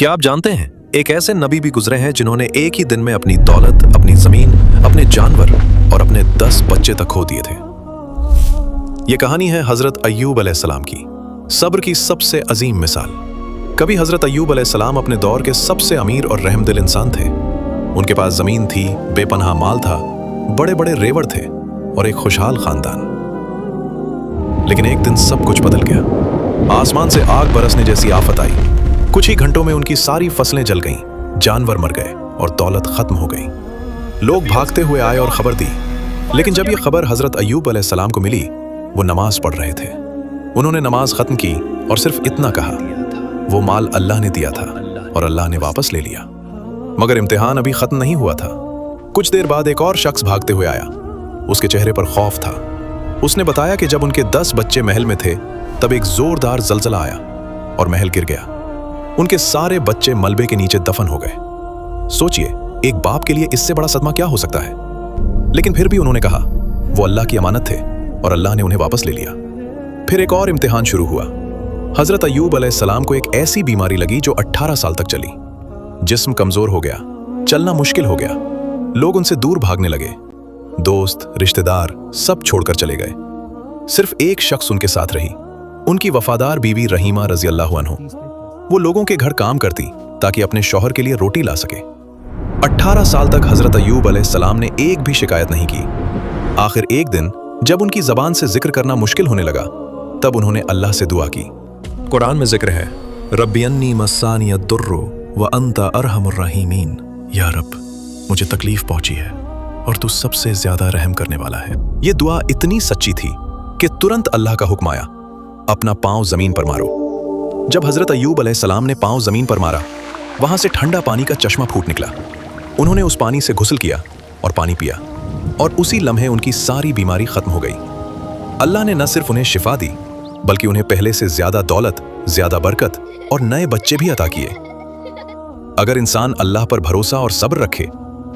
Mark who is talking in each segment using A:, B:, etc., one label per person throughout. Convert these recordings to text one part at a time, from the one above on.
A: क्या आप जानते हैं एक ऐसे नबी भी गुजरे हैं जिन्होंने एक ही दिन में अपनी दौलत, अपनी जमीन, अपने जानवर और अपने 10 बच्चे तक खो दिए थे। ये कहानी है हजरत अय्यूब अलैहिस्सलाम की, सब्र की सबसे अजीम मिसाल। कभी हजरत अय्यूब अलैहिस्सलाम अपने दौर के सबसे अमीर और रहमदिल इंसान थे। उनके पास जमीन थी, बेपनाह माल था, बड़े बड़े रेवड़ थे और एक खुशहाल खानदान। लेकिन एक दिन सब कुछ बदल गया। आसमान से आग बरसने जैसी आफत आई। कुछ ही घंटों में उनकी सारी फसलें जल गईं, जानवर मर गए और दौलत खत्म हो गई। लोग भागते हुए आए और खबर दी, लेकिन जब ये खबर हजरत अय्यूब अलैहिस्सलाम को मिली, वो नमाज पढ़ रहे थे। उन्होंने नमाज खत्म की और सिर्फ इतना कहा, वो माल अल्लाह ने दिया था और अल्लाह ने वापस ले लिया। मगर इम्तिहान अभी खत्म नहीं हुआ था। कुछ देर बाद एक और शख्स भागते हुए आया। उसके चेहरे पर खौफ था। उसने बताया कि जब उनके 10 बच्चे महल में थे, तब एक जोरदार जलजला आया और महल गिर गया। उनके सारे बच्चे मलबे के नीचे दफन हो गए। सोचिए, एक बाप के लिए इससे बड़ा सदमा क्या हो सकता है। लेकिन फिर भी उन्होंने कहा, वो अल्लाह की अमानत थे और अल्लाह ने उन्हें वापस ले लिया। फिर एक और इम्तिहान शुरू हुआ। हजरत अय्यूब अलैहिस्सलाम को एक ऐसी बीमारी लगी जो 18 साल तक चली। जिस्म कमजोर हो गया, चलना मुश्किल हो गया। लोग उनसे दूर भागने लगे। दोस्त, रिश्तेदार सब छोड़कर चले गए। सिर्फ एक शख्स उनके साथ रही, उनकी वफादार बीवी रहीमा रज़ियल्लाहु अन्हा। वो लोगों के घर काम करती ताकि अपने शौहर के लिए रोटी ला सके। 18 साल तक हजरत अय्यूब अलैहिस्सलाम ने एक भी शिकायत नहीं की। आखिर एक दिन जब उनकी जबान से जिक्र करना मुश्किल होने लगा, तब उन्होंने अल्लाह से दुआ की। कुरान में जिक्र है, रब्बी अन्नी मस्सानी अद्दुर्रु व अंता अरहमुर रहीमीन। या रब, मुझे तकलीफ पहुंची है और तू सबसे ज्यादा रहम करने वाला है। ये दुआ इतनी सच्ची थी कि तुरंत अल्लाह का हुक्म आया, अपना पांव जमीन पर मारो। जब हजरत अय्यूब अलैहिस्सलाम ने पांव जमीन पर मारा, वहां से ठंडा पानी का चश्मा फूट निकला। उन्होंने उस पानी से गुस्ल किया और पानी पिया, और उसी लम्हे उनकी सारी बीमारी खत्म हो गई। अल्लाह ने न सिर्फ उन्हें शिफा दी, बल्कि उन्हें पहले से ज्यादा दौलत, ज्यादा बरकत और नए बच्चे भी अता किए। अगर इंसान अल्लाह पर भरोसा और सब्र रखे,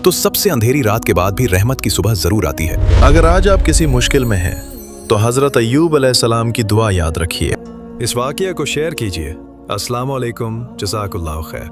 A: तो सबसे अंधेरी रात के बाद भी रहमत की सुबह जरूर आती है।
B: अगर आज आप किसी मुश्किल में हैं, तो हजरत अय्यूब अलैहिस्सलाम की दुआ याद रखिए।
A: इस वाक़या को शेयर कीजिए। अस्सलाम वालेकुम, जज़ाकल्लाहु खैर।